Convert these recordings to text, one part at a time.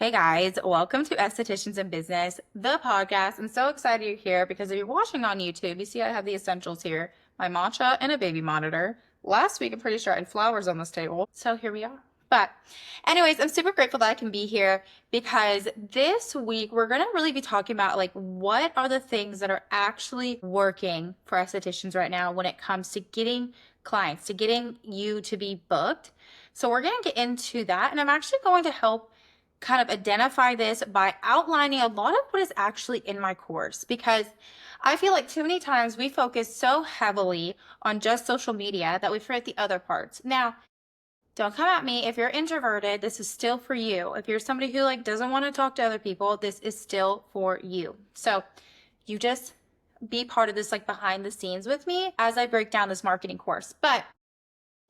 Hey guys, welcome to Estheticians in Business, the podcast. I'm so excited you're here because if you're watching on YouTube, you see I have the essentials here, my matcha and a baby monitor. Last week, I'm pretty sure I had flowers on this table. So here we are. But anyways, I'm super grateful that I can be here because this week we're going to really be talking about like what are the things that are actually working for estheticians right now when it comes to getting clients, to getting you to be booked. So we're going to get into that and I'm actually going to help kind of identify this by outlining a lot of what is actually in my course because I feel like too many times we focus so heavily on just social media that we forget the other parts. Now, don't come at me if you're introverted, this is still for you. If you're somebody who like doesn't want to talk to other people, this is still for you. So, you just be part of this like behind the scenes with me as I break down this marketing course. But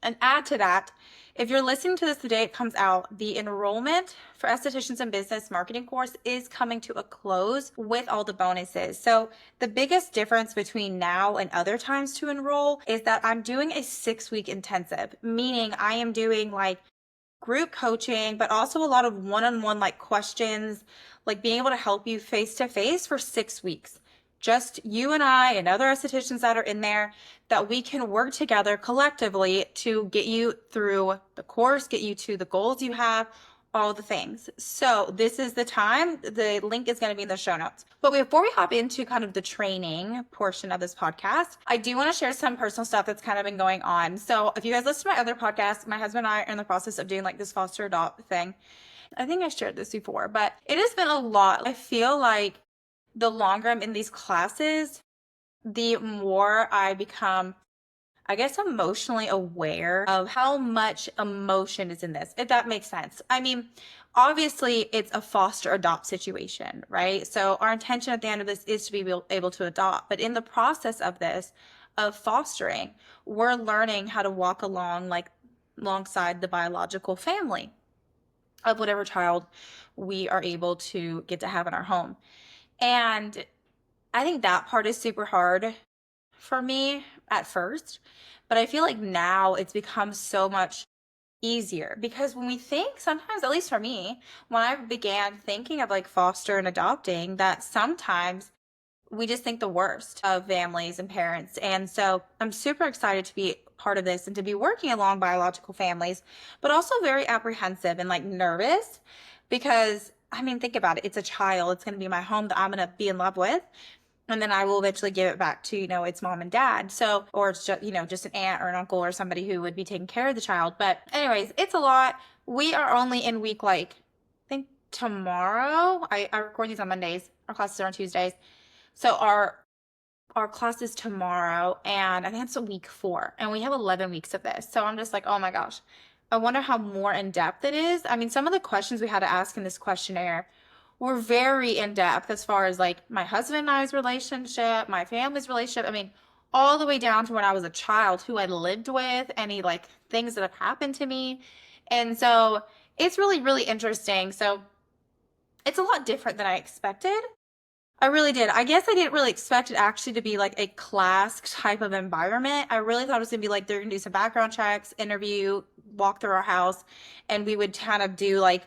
and add to that, if you're listening to this the day it comes out, the enrollment for Estheticians in Business marketing course is coming to a close with all the bonuses. So the biggest difference between now and other times to enroll is that I'm doing a 6-week intensive, meaning I am doing like group coaching, but also a lot of one-on-one like questions, like being able to help you face to face for 6 weeks. Just you and I and other estheticians that are in there that we can work together collectively to get you through the course, get you to the goals you have, all the things. So this is the time. The link is going to be in the show notes. But before we hop into kind of the training portion of this podcast, I do want to share some personal stuff that's kind of been going on. So if you guys listen to my other podcasts, my husband and I are in the process of doing like this foster adopt thing. I think I shared this before, but it has been a lot. I feel like the longer I'm in these classes, the more I become, I guess, emotionally aware of how much emotion is in this, if that makes sense. I mean, obviously, it's a foster adopt situation, right? So, our intention at the end of this is to be able to adopt. But in the process of this, of fostering, we're learning how to walk alongside the biological family of whatever child we are able to get to have in our home. And I think that part is super hard for me at first, but I feel like now it's become so much easier because when we think sometimes, at least for me, when I began thinking of like foster and adopting, that sometimes we just think the worst of families and parents. And so I'm super excited to be part of this and to be working along biological families, but also very apprehensive and like nervous because I mean, think about it. It's a child. It's going to be my home that I'm going to be in love with. And then I will eventually give it back to, its mom and dad. So, or it's just, just an aunt or an uncle or somebody who would be taking care of the child. But anyways, it's a lot. We are only in week, like, I think tomorrow. I record these on Mondays. Our classes are on Tuesdays. So our class is tomorrow and I think it's a week 4 and we have 11 weeks of this. So I'm just like, oh my gosh, I wonder how more in depth it is. I mean, some of the questions we had to ask in this questionnaire were very in depth as far as like my husband and I's relationship, my family's relationship. I mean, all the way down to when I was a child, who I lived with, any like things that have happened to me. And so it's really, really interesting. So it's a lot different than I expected. I really did. I guess I didn't really expect it actually to be like a class type of environment. I really thought it was gonna be like they're gonna do some background checks, interview, walk through our house, and we would kind of do like,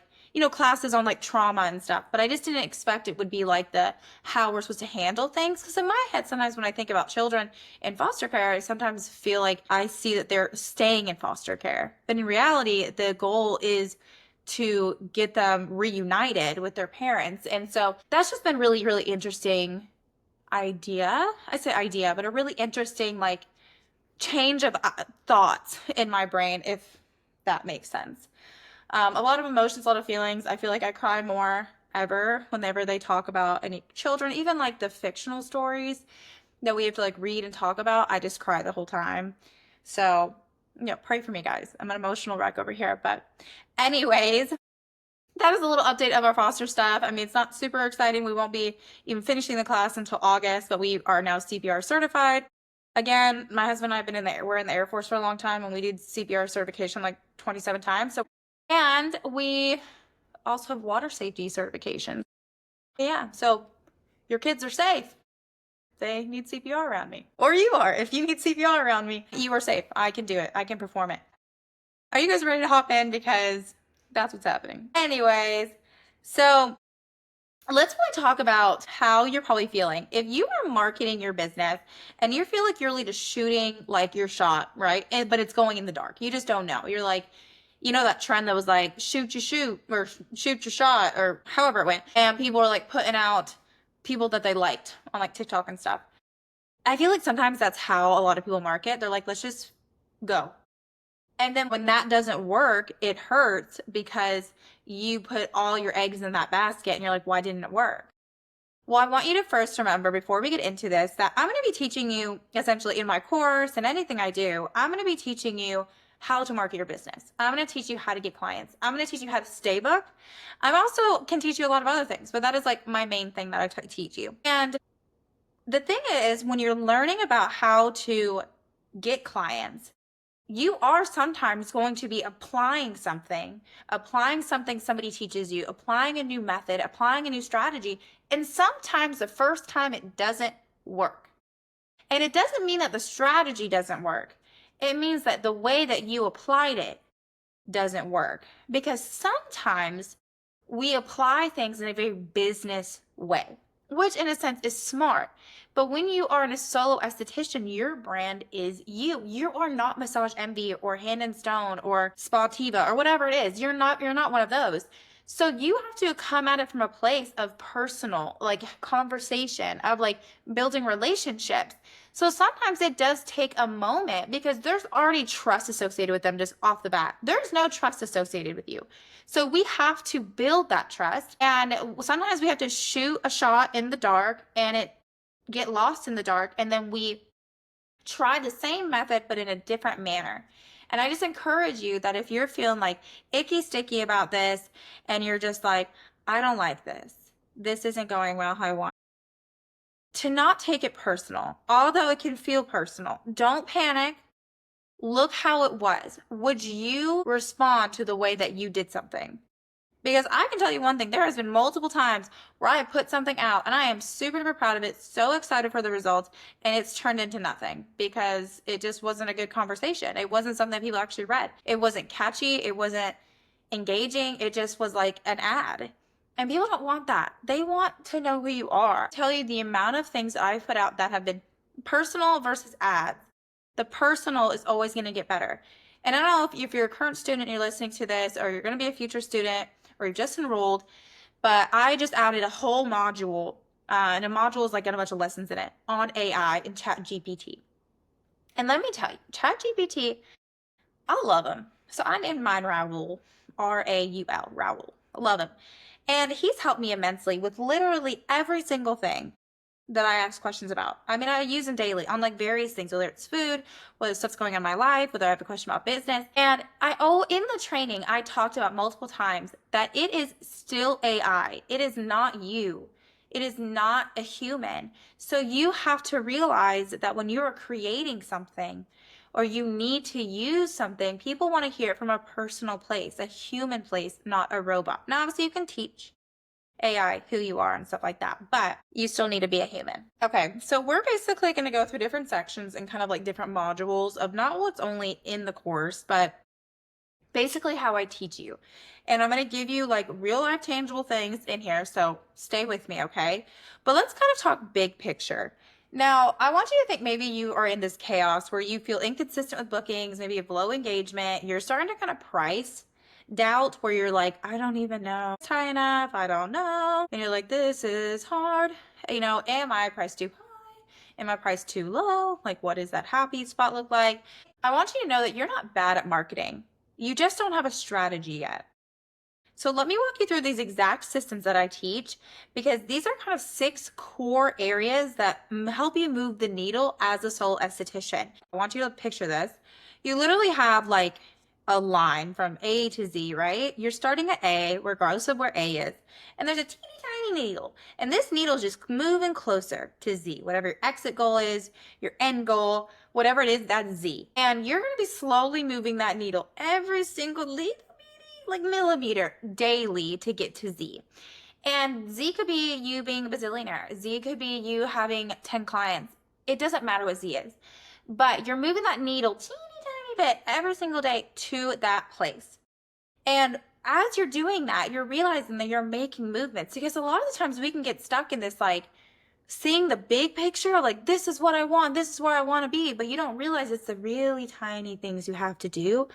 classes on like trauma and stuff. But I just didn't expect it would be like the how we're supposed to handle things. Because in my head, sometimes when I think about children in foster care, I sometimes feel like I see that they're staying in foster care. But in reality, the goal is to get them reunited with their parents. And so that's just been really, really interesting idea. I say idea, but a really interesting like change of thoughts in my brain, if that makes sense. A lot of emotions, a lot of feelings. I feel like I cry more ever whenever they talk about any children, even like the fictional stories that we have to like read and talk about. I just cry the whole time. So, pray for me, guys. I'm an emotional wreck over here. But anyways, that is a little update of our foster stuff. I mean, it's not super exciting. We won't be even finishing the class until August, but we are now CPR certified. Again, my husband and I have been we're in the Air Force for a long time and we did CPR certification like 27 times. So, and we also have water safety certification. Yeah. So your kids are safe. They need CPR around me. Or you are. If you need CPR around me, you are safe. I can do it. I can perform it. Are you guys ready to hop in? Because that's what's happening. Anyways, So let's really talk about how you're probably feeling. If you are marketing your business and you feel like you're really just shooting like your shot, right? But it's going in the dark. You just don't know. You're like, you know, that trend that was like shoot your shoot or shoot your shot or however it went. And people are like putting out people that they liked on like TikTok and stuff. I feel like sometimes that's how a lot of people market. They're like, let's just go. And then when that doesn't work, it hurts because you put all your eggs in that basket and you're like, why didn't it work? Well, I want you to first remember before we get into this that I'm going to be teaching you essentially in my course and anything I do, I'm going to be teaching you how to market your business. I'm going to teach you how to get clients. I'm going to teach you how to stay booked. I also can teach you a lot of other things, but that is like my main thing that I teach you. And the thing is, when you're learning about how to get clients, you are sometimes going to be applying something somebody teaches you, applying a new method, applying a new strategy. And sometimes the first time it doesn't work. And it doesn't mean that the strategy doesn't work. It means that the way that you applied it doesn't work. Because sometimes we apply things in a very business way, which in a sense is smart. But when you are in a solo esthetician, your brand is you. You are not Massage Envy or Hand and Stone or Spativa or whatever it is. You're not one of those. So you have to come at it from a place of personal, like conversation, of like building relationships. So sometimes it does take a moment because there's already trust associated with them just off the bat. There's no trust associated with you. So we have to build that trust. And sometimes we have to shoot a shot in the dark and it get lost in the dark. And then we try the same method, but in a different manner. And I just encourage you that if you're feeling like icky sticky about this and you're just like, I don't like this, this isn't going well how I want, to not take it personal, although it can feel personal. Don't panic. Look how it was. Would you respond to the way that you did something? Because I can tell you one thing, there has been multiple times where I have put something out and I am super, super proud of it, so excited for the results, and it's turned into nothing because it just wasn't a good conversation. It wasn't something that people actually read. It wasn't catchy. It wasn't engaging. It just was like an ad. And people don't want that. They want to know who you are. I'll tell you the amount of things I've put out that have been personal versus ads. The personal is always going to get better. And I don't know if you're a current student and you're listening to this, or you're going to be a future student, or you've just enrolled, but I just added a whole module, and a module is like got a bunch of lessons in it on AI and ChatGPT. And let me tell you, ChatGPT, I love him. So I named mine Raul, Raul, Raul. I love him. And he's helped me immensely with literally every single thing that I ask questions about. I mean, I use them daily on like various things, whether it's food, whether stuff's going on in my life, whether I have a question about business. And in the training, I talked about multiple times that it is still AI. It is not you. It is not a human. So you have to realize that when you are creating something or you need to use something, people want to hear it from a personal place, a human place, not a robot. Now, obviously, you can teach AI who you are and stuff like that, but you still need to be a human. Okay, so we're basically going to go through different sections and kind of like different modules of not what's only in the course, but basically how I teach you. And I'm going to give you like real life tangible things in here, so stay with me, okay? But let's kind of talk big picture. Now, I want you to think maybe you are in this chaos where you feel inconsistent with bookings, maybe you have low engagement, you're starting to kind of price doubt where you're like, I don't even know it's high enough, I don't know. And you're like, this is hard. You know, am I priced too high? Am I priced too low? Like, what does that happy spot look like? I want you to know that you're not bad at marketing. You just don't have a strategy yet. So let me walk you through these exact systems that I teach because these are kind of 6 core areas that help you move the needle as a sole esthetician. I want you to picture this. You literally have like a line from A to Z, right? You're starting at A, regardless of where A is. And there's a teeny tiny needle. And this needle is just moving closer to Z. Whatever your exit goal is, your end goal, whatever it is, that's Z. And you're going to be slowly moving that needle every single little like millimeter daily to get to Z. And Z could be you being a bazillionaire. Z could be you having 10 clients. It doesn't matter what Z is. But you're moving that needle teeny tiny bit every single day to that place. And as you're doing that, you're realizing that you're making movements, because a lot of the times we can get stuck in this like seeing the big picture, like this is what I want, this is where I want to be, but you don't realize it's the really tiny things you have to do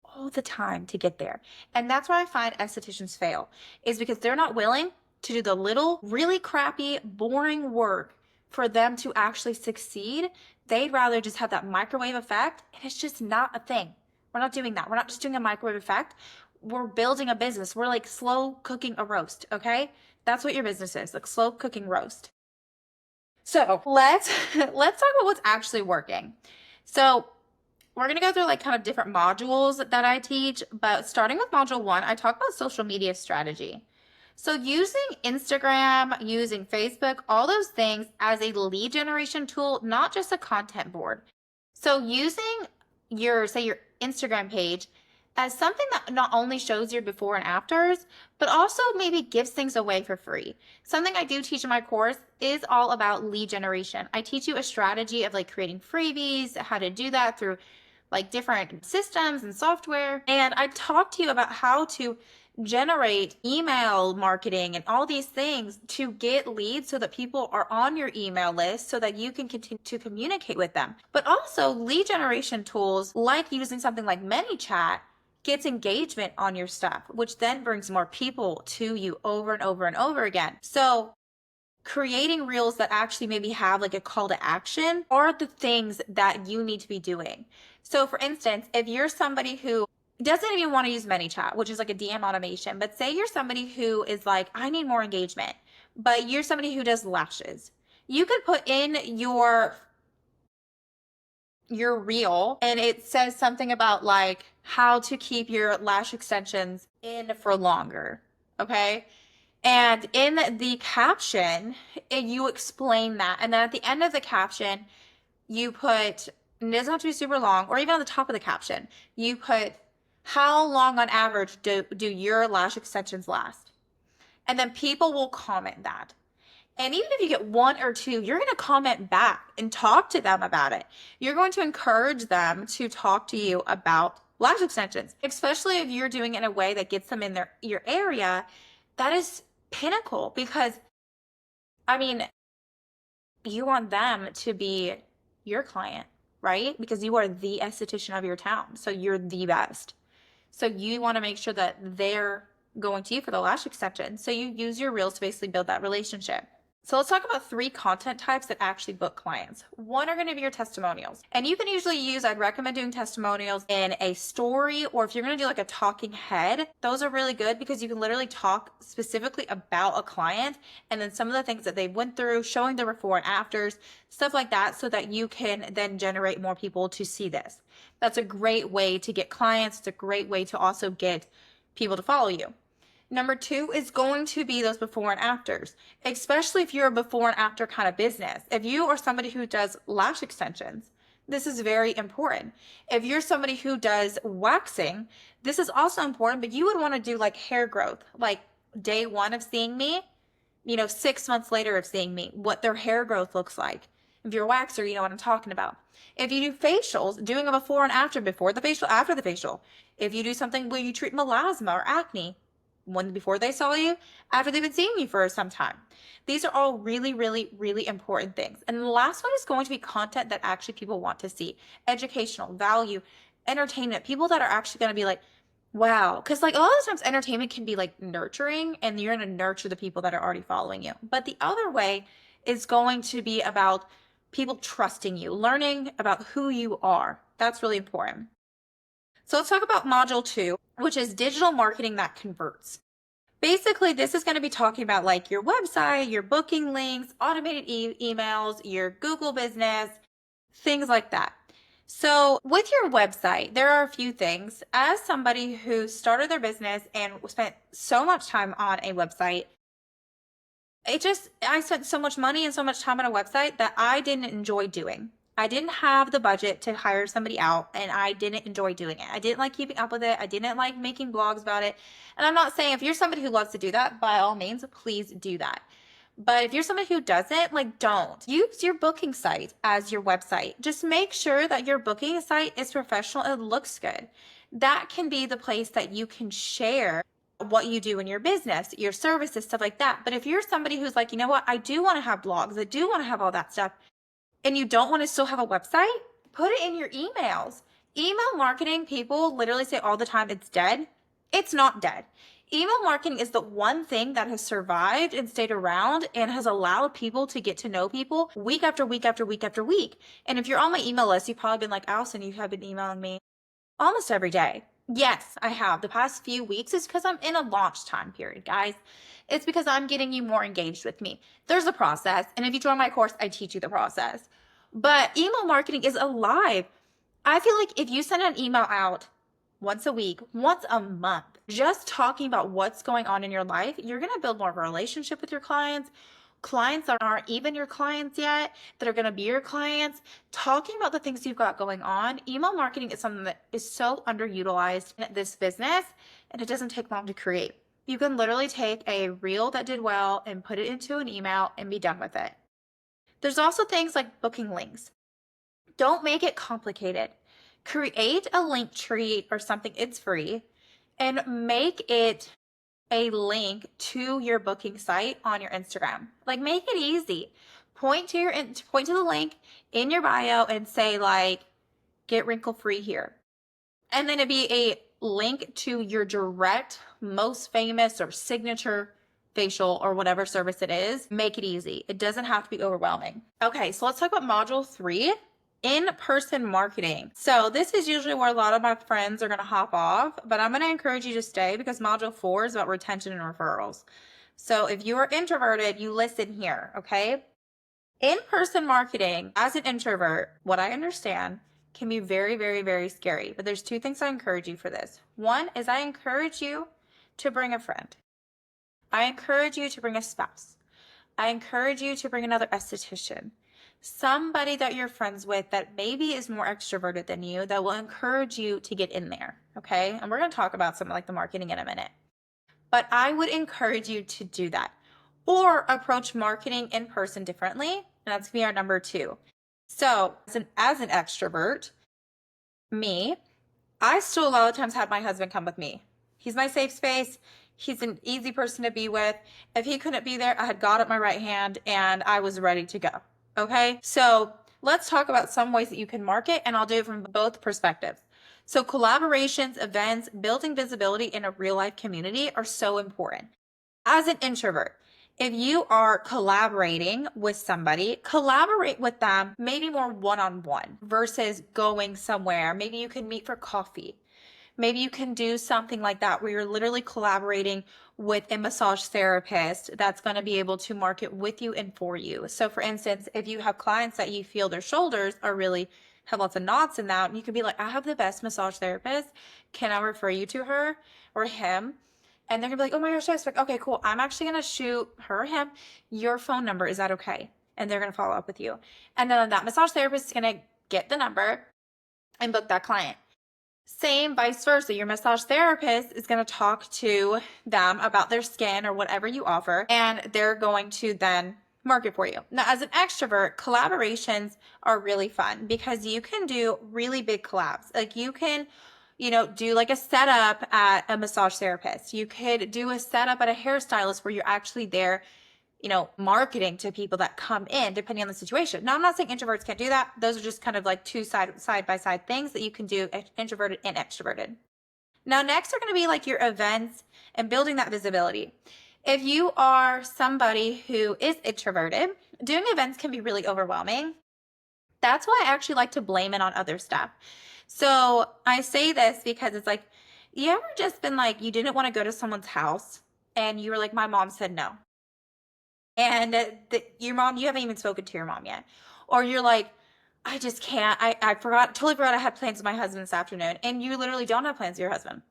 all the time to get there. And that's why I find estheticians fail, is because they're not willing to do the little, really crappy, boring work for them to actually succeed. They'd rather just have that microwave effect, and it's just not a thing. We're not doing that. We're not just doing a microwave effect. We're building a business. We're like slow cooking a roast, okay? That's what your business is, like slow cooking roast. So let's talk about what's actually working. So we're going to go through like kind of different modules that I teach, but starting with module 1, I talk about social media strategy. So using Instagram, using Facebook, all those things as a lead generation tool, not just a content board. So using your, say, your Instagram page as something that not only shows your before and afters, but also maybe gives things away for free. Something I do teach in my course is all about lead generation. I teach you a strategy of like creating freebies, how to do that through like different systems and software. And I talk to you about how to generate email marketing and all these things to get leads so that people are on your email list so that you can continue to communicate with them. But also lead generation tools like using something like ManyChat gets engagement on your stuff, which then brings more people to you over and over and over again. So creating reels that actually maybe have like a call to action are the things that you need to be doing. So for instance, if you're somebody who doesn't even want to use ManyChat, which is like a DM automation, but say you're somebody who is like, I need more engagement, but you're somebody who does lashes. You could put in your reel and it says something about like how to keep your lash extensions in for longer. Okay. And in the caption, you explain that. And then at the end of the caption, you put, and it doesn't have to be super long, or even on the top of the caption, you put how long on average do your lash extensions last? And then people will comment that. And even if you get one or two, you're going to comment back and talk to them about it. You're going to encourage them to talk to you about lash extensions, especially if you're doing it in a way that gets them in your area. That is pinnacle, because I mean, you want them to be your client, right? Because you are the esthetician of your town. So you're the best. So you want to make sure that they're going to you for the lash extension. So you use your reels to basically build that relationship. So let's talk about 3 content types that actually book clients. One are going to be your testimonials. And you can usually use, I'd recommend doing testimonials in a story, or if you're going to do like a talking head, those are really good because you can literally talk specifically about a client and then some of the things that they went through, showing the before and afters, stuff like that, so that you can then generate more people to see this. That's a great way to get clients. It's a great way to also get people to follow you. Number 2 is going to be those before and afters, especially if you're a before and after kind of business. If you are somebody who does lash extensions, this is very important. If you're somebody who does waxing, this is also important, but you would want to do like hair growth, like day 1 of seeing me, 6 months later of seeing me, what their hair growth looks like. If you're a waxer, you know what I'm talking about. If you do facials, doing a before and after, before the facial, after the facial. If you do something where you treat melasma or acne, one before they saw you, after they've been seeing you for some time. These are all really, really, really important things. And the last one is going to be content that actually people want to see. Educational, value, entertainment, people that are actually going to be like, wow. Because like a lot of times entertainment can be like nurturing, and you're going to nurture the people that are already following you. But the other way is going to be about people trusting you, learning about who you are. That's really important. So let's talk about module 2, which is digital marketing that converts. Basically, this is going to be talking about like your website, your booking links, automated emails, your Google business, things like that. So with your website, there are a few things. As somebody who started their business and spent so much time on a website, I spent so much money and so much time on a website that I didn't enjoy doing. I didn't have the budget to hire somebody out, and I didn't enjoy doing it. I didn't like keeping up with it. I didn't like making blogs about it. And I'm not saying if you're somebody who loves to do that, by all means, please do that. But if you're somebody who doesn't, like, don't. Use your booking site as your website. Just make sure that your booking site is professional and looks good. That can be the place that you can share what you do in your business, your services, stuff like that. But if you're somebody who's like, you know what, I do want to have blogs, I do want to have all that stuff, and you don't want to still have a website, put it in your emails. Email marketing, people literally say all the time it's dead. It's not dead. Email marketing is the one thing that has survived and stayed around and has allowed people to get to know people week after week after week after week. And if you're on my email list, you've probably been like, Allyson, you have been emailing me almost every day. Yes, I have. The past few weeks is because I'm in a launch time period, guys. It's because I'm getting you more engaged with me. There's a process. And if you join my course, I teach you the process. But email marketing is alive. I feel like if you send an email out once a week, once a month, just talking about what's going on in your life, you're going to build more of a relationship with your clients. Clients that aren't even your clients yet, that are going to be your clients, talking about the things you've got going on. Email marketing is something that is so underutilized in this business, and it doesn't take long to create. You can literally take a reel that did well and put it into an email and be done with it. There's also things like booking links. Don't make it complicated. Create a link tree or something, it's free, and make it a link to your booking site on your Instagram. Like, make it easy. Point to the link in your bio and say like, get wrinkle free here. And then it'd be a link to your direct, most famous or signature facial or whatever service it is. Make it easy. It doesn't have to be overwhelming. Okay, so let's talk about module 3. In-person marketing. So this is usually where a lot of my friends are going to hop off, but I'm going to encourage you to stay because module 4 is about retention and referrals. So if you are introverted, you listen here, okay? In-person marketing as an introvert, what I understand, can be very, very, very scary. But there's 2 things I encourage you for this. One is I encourage you to bring a friend. I encourage you to bring a spouse. I encourage you to bring another esthetician. Somebody that you're friends with that maybe is more extroverted than you that will encourage you to get in there, okay? And we're going to talk about something like the marketing in a minute. But I would encourage you to do that or approach marketing in person differently. And that's going to be our number 2. So as an extrovert, me, I still a lot of times have my husband come with me. He's my safe space. He's an easy person to be with. If he couldn't be there, I had God at my right hand and I was ready to go. Okay, so let's talk about some ways that you can market, and I'll do it from both perspectives. So collaborations, events, building visibility in a real life community are so important. As an introvert, if you are collaborating with somebody, collaborate with them maybe more one-on-one versus going somewhere. Maybe you can meet for coffee. Maybe you can do something like that where you're literally collaborating with a massage therapist that's going to be able to market with you and for you. So for instance, if you have clients that you feel their shoulders are really have lots of knots in that, you could be like, I have the best massage therapist. Can I refer you to her or him? And they're gonna be like, oh my gosh, yes. Like, okay, cool. I'm actually gonna shoot her or him your phone number. Is that okay? And they're gonna follow up with you. And then that massage therapist is gonna get the number and book that client. Same vice versa. Your massage therapist is going to talk to them about their skin or whatever you offer, and they're going to then market for you. Now, as an extrovert, collaborations are really fun because you can do really big collabs. Like you can, do like a setup at a massage therapist. You could do a setup at a hairstylist where you're actually there marketing to people that come in depending on the situation. Now, I'm not saying introverts can't do that. Those are just kind of like 2 side by side things that you can do introverted and extroverted. Now, next are going to be like your events and building that visibility. If you are somebody who is introverted, doing events can be really overwhelming. That's why I actually like to blame it on other stuff. So I say this because it's like, you ever just been like, you didn't want to go to someone's house and you were like, my mom said no. And your mom, you haven't even spoken to your mom yet. Or you're like, I just can't. I totally forgot I had plans with my husband this afternoon. And you literally don't have plans with your husband.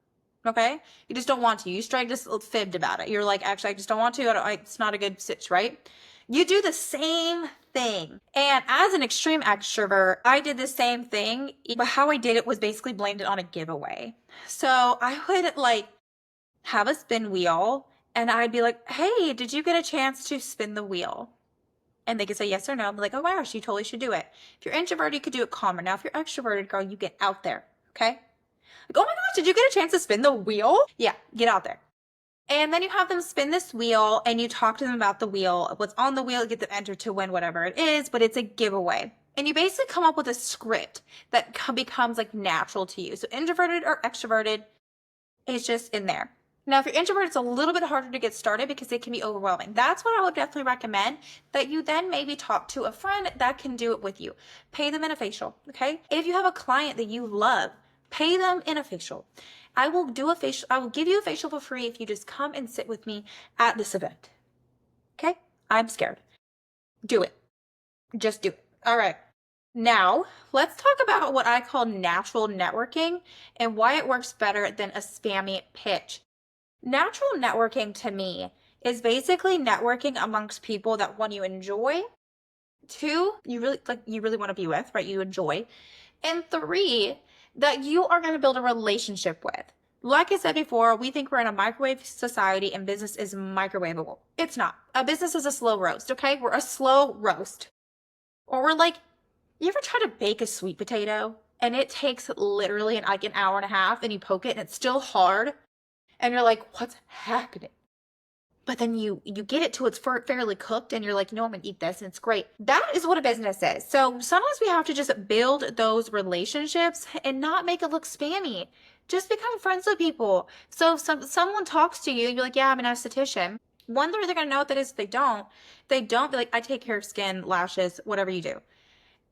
Okay? You just don't want to. You straight just fibbed about it. You're like, actually, I just don't want to. It's not a good stitch, right? You do the same thing. And as an extreme extrovert, I did the same thing. But how I did it was basically blamed it on a giveaway. So I would like have a spin wheel. And I'd be like, hey, did you get a chance to spin the wheel? And they could say yes or no. I'd be like, oh my gosh, you totally should do it. If you're introverted, you could do it calmer. Now, if you're extroverted, girl, you get out there, okay? Like, oh my gosh, did you get a chance to spin the wheel? Yeah, get out there. And then you have them spin this wheel and you talk to them about the wheel, what's on the wheel, get them entered to win whatever it is, but it's a giveaway. And you basically come up with a script that becomes like natural to you. So introverted or extroverted is just in there. Now, if you're introverted, it's a little bit harder to get started because it can be overwhelming. That's what I would definitely recommend, that you then maybe talk to a friend that can do it with you. Pay them in a facial, okay? If you have a client that you love, pay them in a facial. I will do a facial. I will give you a facial for free if you just come and sit with me at this event. Okay? I'm scared. Do it. Just do it. All right. Now, let's talk about what I call natural networking and why it works better than a spammy pitch. Natural networking to me is basically networking amongst people that one you enjoy, two, you really want to be with, right? You enjoy, and three, that you are going to build a relationship with. Like I said before, we think we're in a microwave society and business is microwavable. It's not. A business is a slow roast, okay? We're a slow roast. Or we're like, you ever try to bake a sweet potato and it takes literally like an hour and a half and you poke it and it's still hard and you're like, what's happening? But then you get it till it's fairly cooked and you're like, I'm gonna eat this and it's great. That is what a business is. So sometimes we have to just build those relationships and not make it look spammy. Just become friends with people. So if someone talks to you, you're like, yeah, I'm an esthetician. One, they're gonna know what that is. If they don't be like, I take care of skin, lashes, whatever you do.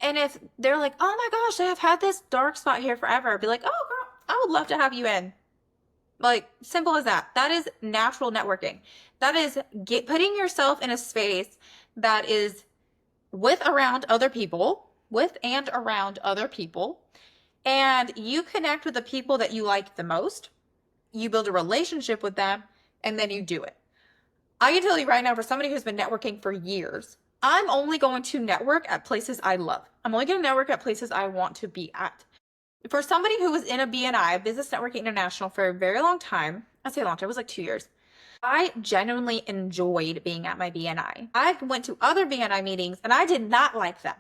And if they're like, oh my gosh, I have had this dark spot here forever, I'd be like, oh girl, I would love to have you in. Like, simple as that. That is natural networking. That is putting yourself in a space that is with and around other people, and you connect with the people that you like the most. You build a relationship with them, and then you do it. I can tell you right now, for somebody who's been networking for years, I'm only going to network at places I love. I'm only going to network at places I want to be at. For somebody who was in a BNI, Business Networking International, for a very long time, I say a long time, it was like 2 years. I genuinely enjoyed being at my BNI. I went to other BNI meetings and I did not like them.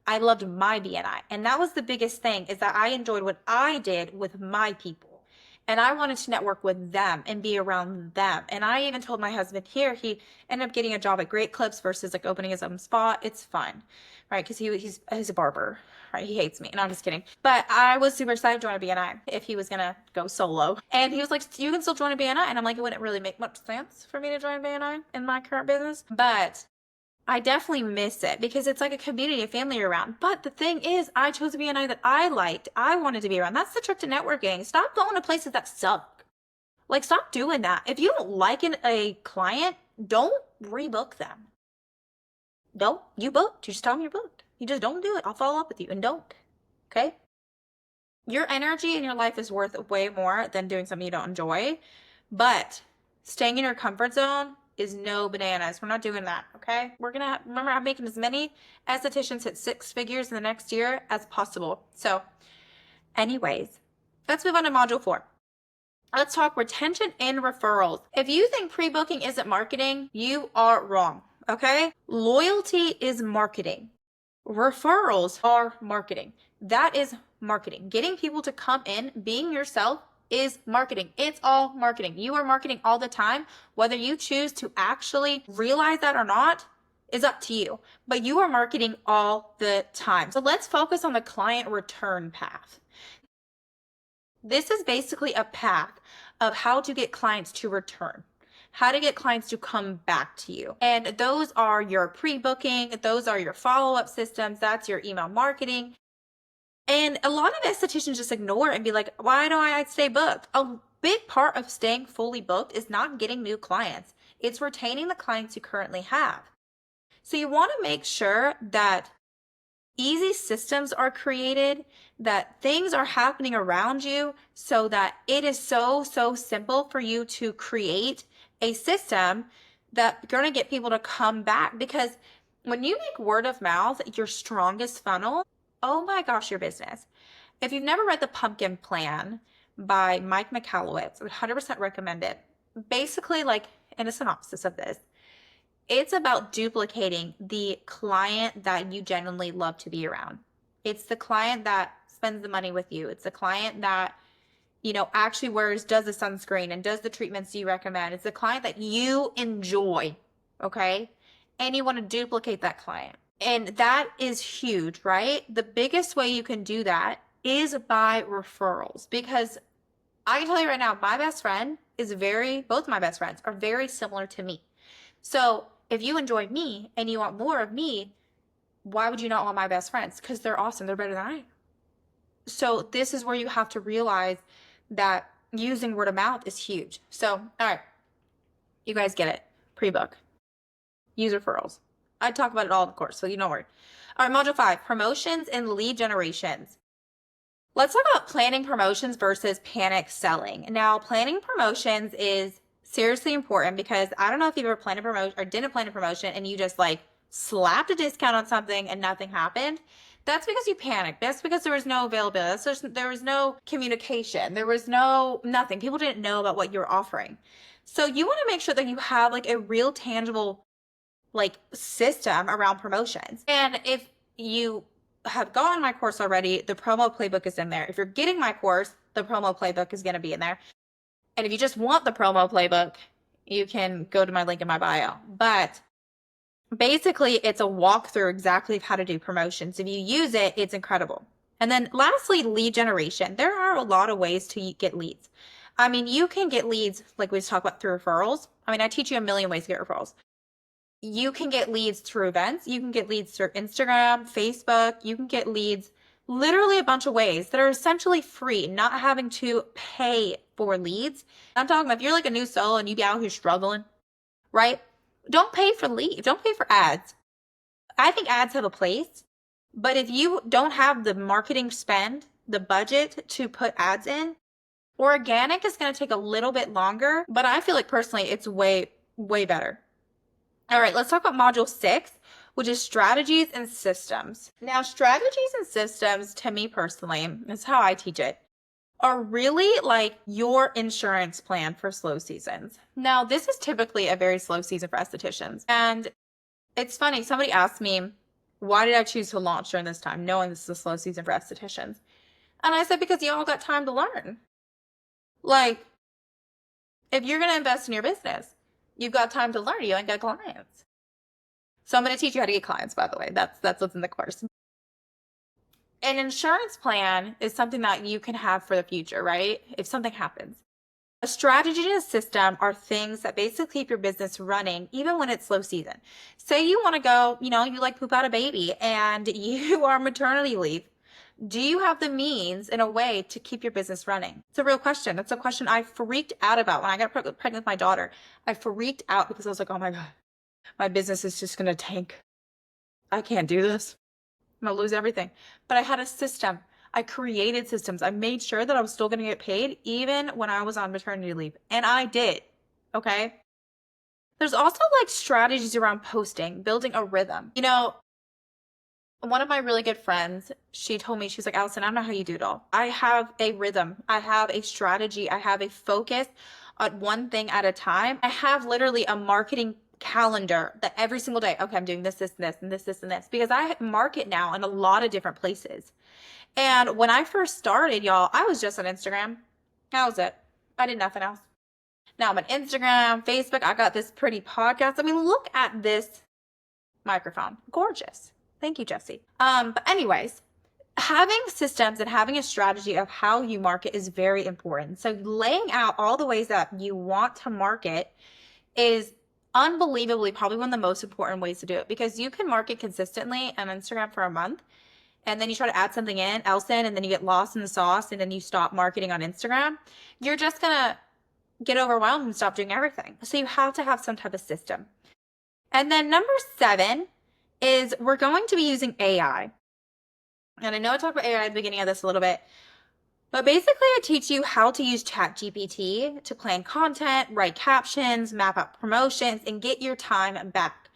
I loved my BNI. And that was the biggest thing, is that I enjoyed what I did with my people. And I wanted to network with them and be around them. And I even told my husband here, he ended up getting a job at Great Clips versus like opening his own spa. It's fine, right? Because he's a barber, right? He hates me. And I'm just kidding. But I was super excited to join a BNI if he was going to go solo. And he was like, you can still join a BNI. And I'm like, it wouldn't really make much sense for me to join a BNI in my current business. But I definitely miss it because it's like a community, a family around. But the thing is, I chose a BNI that I liked. I wanted to be around. That's the trick to networking. Stop going to places that suck. Like, stop doing that. If you don't like a client, don't rebook them. Don't. You booked. You just tell them you're booked. You just don't do it. I'll follow up with you and don't. Okay? Your energy in your life is worth way more than doing something you don't enjoy. But staying in your comfort zone is no bananas. We're not doing that, okay? We're gonna remember, I'm making as many estheticians hit 6 figures in the next year as possible. So, anyways, let's move on to module 4. Let's talk retention and referrals. If you think pre-booking isn't marketing, you are wrong, okay? Loyalty is marketing. Referrals are marketing. That is marketing. Getting people to come in, being yourself, is marketing. It's all marketing. You are marketing all the time. Whether you choose to actually realize that or not is up to you. But you are marketing all the time. So let's focus on the client return path. This is basically a path of how to get clients to return, how to get clients to come back to you. And those are your pre-booking, those are your follow-up systems, that's your email marketing. And a lot of estheticians just ignore it and be like, why don't I stay booked? A big part of staying fully booked is not getting new clients. It's retaining the clients you currently have. So you want to make sure that easy systems are created, that things are happening around you so that it is so simple for you to create a system that's going to get people to come back. Because when you make word of mouth your strongest funnel, oh my gosh, your business. If you've never read The Pumpkin Plan by Mike Michalowicz, I would 100% recommend it. Basically, like in a synopsis of this, it's about duplicating the client that you genuinely love to be around. It's the client that spends the money with you. It's the client that actually does the sunscreen and does the treatments you recommend. It's a client that you enjoy, okay? And you want to duplicate that client. And that is huge, right? The biggest way you can do that is by referrals, because I can tell you right now, both my best friends are very similar to me. So if you enjoy me and you want more of me, why would you not want my best friends? Because they're awesome. They're better than I am. So this is where you have to realize that using word of mouth is huge. So, all right, you guys get it. Pre-book. Use referrals. I talk about it all in the course, so you don't worry. All right, module 5, promotions and lead generations. Let's talk about planning promotions versus panic selling. Now, planning promotions is seriously important, because I don't know if you've ever planned a promotion or didn't plan a promotion and you just like slapped a discount on something and nothing happened. That's because you panicked. That's because there was no availability. There was no communication. There was nothing. People didn't know about what you were offering. So you want to make sure that you have like a real tangible like system around promotions. And if you have gone my course already, the promo playbook is in there. If you're getting my course, the promo playbook is going to be in there. And if you just want the promo playbook, you can go to my link in my bio. But basically, it's a walkthrough exactly of how to do promotions. If you use it, it's incredible. And then lastly, lead generation. There are a lot of ways to get leads. I mean, you can get leads, like we just talked about, through referrals. I mean, I teach you a million ways to get referrals. You can get leads through events. You can get leads through Instagram, Facebook. You can get leads literally a bunch of ways that are essentially free, not having to pay for leads. I'm talking about if you're like a new soul and you be out here struggling, right? Don't pay for leads. Don't pay for ads. I think ads have a place, but if you don't have the marketing spend, the budget to put ads in, organic is going to take a little bit longer, but I feel like personally it's way, way better. All right, let's talk about module 6, which is strategies and systems. Now, strategies and systems, to me personally, is how I teach it, are really like your insurance plan for slow seasons. Now, this is typically a very slow season for estheticians. And it's funny, somebody asked me, why did I choose to launch during this time, knowing this is a slow season for estheticians? And I said, because you all got time to learn. Like, if you're going to invest in your business, you've got time to learn. You ain't got clients. So I'm going to teach you how to get clients, by the way. That's what's in the course. An insurance plan is something that you can have for the future, right? If something happens. A strategy and a system are things that basically keep your business running even when it's slow season. Say you want to go, you like poop out a baby and you are maternity leave. Do you have the means in a way to keep your business running? It's a real question. That's a question I freaked out about when I got pregnant with my daughter. I freaked out because I was like, oh my God, my business is just going to tank. I can't do this. I'm going to lose everything. But I had a system. I created systems. I made sure that I was still going to get paid even when I was on maternity leave. And I did. Okay. There's also like strategies around posting, building a rhythm. One of my really good friends, she told me, she's like, Allyson, I don't know how you do it all. I have a rhythm. I have a strategy. I have a focus on one thing at a time. I have literally a marketing calendar that every single day, okay, I'm doing this, this, and this, and this, this, and this, because I market now in a lot of different places. And when I first started, y'all, I was just on Instagram. That was it. I did nothing else. Now I'm on Instagram, Facebook. I got this pretty podcast. I mean, look at this microphone. Gorgeous. Thank you, Jesse. But anyways, having systems and having a strategy of how you market is very important. So laying out all the ways that you want to market is unbelievably probably one of the most important ways to do it, because you can market consistently on Instagram for a month, and then you try to add something else in, and then you get lost in the sauce, and then you stop marketing on Instagram. You're just gonna get overwhelmed and stop doing everything. So you have to have some type of system. And then number 7 is we're going to be using AI. And I know I talked about AI at the beginning of this a little bit, but basically I teach you how to use ChatGPT to plan content, write captions, map out promotions, and get your time back.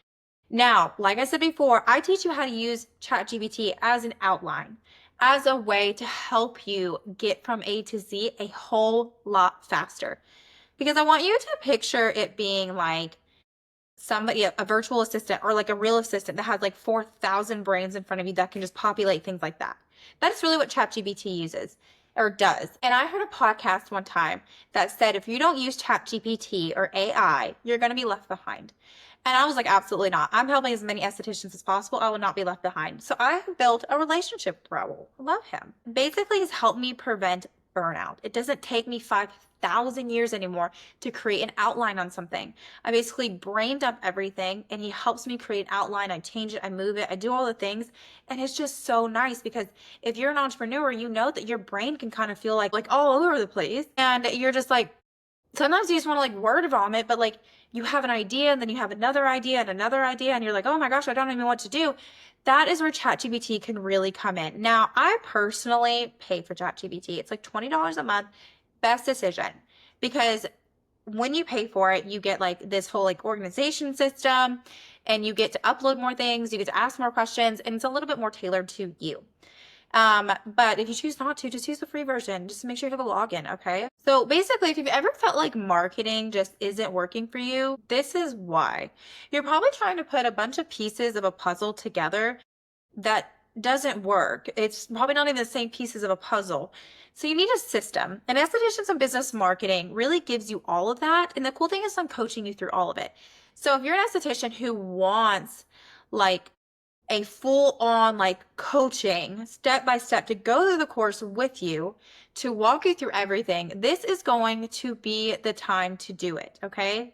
Now, like I said before, I teach you how to use ChatGPT as an outline, as a way to help you get from A to Z a whole lot faster. Because I want you to picture it being like somebody, a virtual assistant or like a real assistant that has like 4,000 brains in front of you that can just populate things like that. That's really what ChatGPT uses. or does. And I heard a podcast one time that said if you don't use ChatGPT or AI, you're going to be left behind. And I was like, absolutely not. I'm helping as many estheticians as possible. I will not be left behind. So I have built a relationship with Raul. I love him. Basically, he's helped me prevent burnout. It doesn't take me 5,000 years anymore to create an outline on something. I basically brain dump everything and he helps me create an outline. I change it, I move it, I do all the things. And it's just so nice because if you're an entrepreneur, you know that your brain can kind of feel like all over the place. And you're just like, sometimes you just want to like word vomit, but like you have an idea and then you have another idea and another idea and you're like, oh my gosh, I don't even know what to do. That is where ChatGPT can really come in. Now, I personally pay for ChatGPT. It's like $20 a month. Best decision, because when you pay for it, you get like this whole like organization system and you get to upload more things, you get to ask more questions, and it's a little bit more tailored to you. But if you choose not to, just use the free version. Just make sure you have a login, okay? So basically, if you've ever felt like marketing just isn't working for you, this is why. You're probably trying to put a bunch of pieces of a puzzle together that doesn't work. It's probably not even the same pieces of a puzzle. So you need a system. And estheticians and business marketing really gives you all of that. And the cool thing is I'm coaching you through all of it. So if you're an esthetician who wants like a full on like coaching step by step to go through the course with you, to walk you through everything, this is going to be the time to do it. Okay.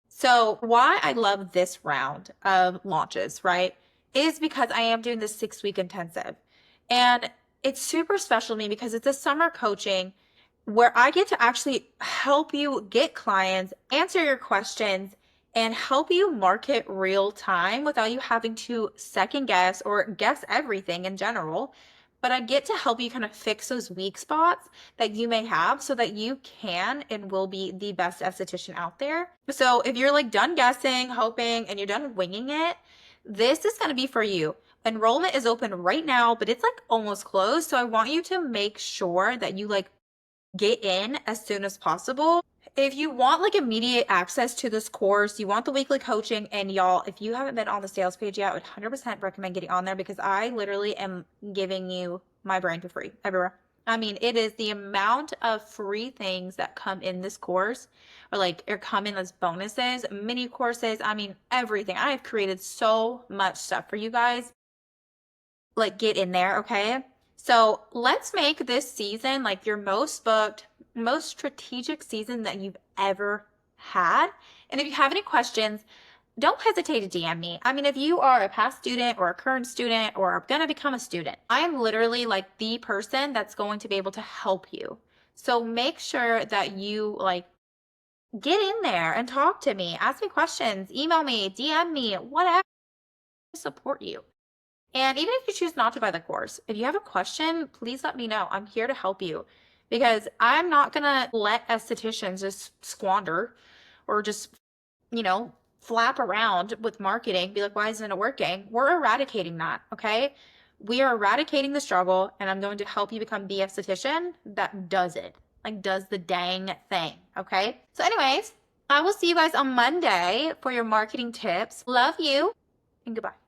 So why I love this round of launches, right, is because I am doing this 6-week intensive. And it's super special to me because it's a summer coaching where I get to actually help you get clients, answer your questions, and help you market real time without you having to second guess or guess everything in general. But I get to help you kind of fix those weak spots that you may have so that you can and will be the best esthetician out there. So if you're like done guessing, hoping, and you're done winging it, this is going to be for you. Enrollment is open right now, but it's like almost closed. So I want you to make sure that you like get in as soon as possible. If you want like immediate access to this course, you want the weekly coaching, and y'all, if you haven't been on the sales page yet, I would 100% recommend getting on there because I literally am giving you my brain for free everywhere. I mean, it is the amount of free things that come in this course or come in as bonuses, mini courses. I mean, everything. I have created so much stuff for you guys. Like, get in there, okay? So let's make this season like your most booked, most strategic season that you've ever had. And if you have any questions, don't hesitate to DM me. I mean, if you are a past student or a current student or are going to become a student, I am literally like the person that's going to be able to help you. So make sure that you like get in there and talk to me, ask me questions, email me, DM me, whatever, to support you. And even if you choose not to buy the course, if you have a question, please let me know. I'm here to help you because I'm not going to let estheticians just squander or just, flap around with marketing, be like, why isn't it working? We're eradicating that, okay? We are eradicating the struggle, and I'm going to help you become the esthetician that does it, like does the dang thing, okay? So anyways, I will see you guys on Monday for your marketing tips. Love you, and goodbye.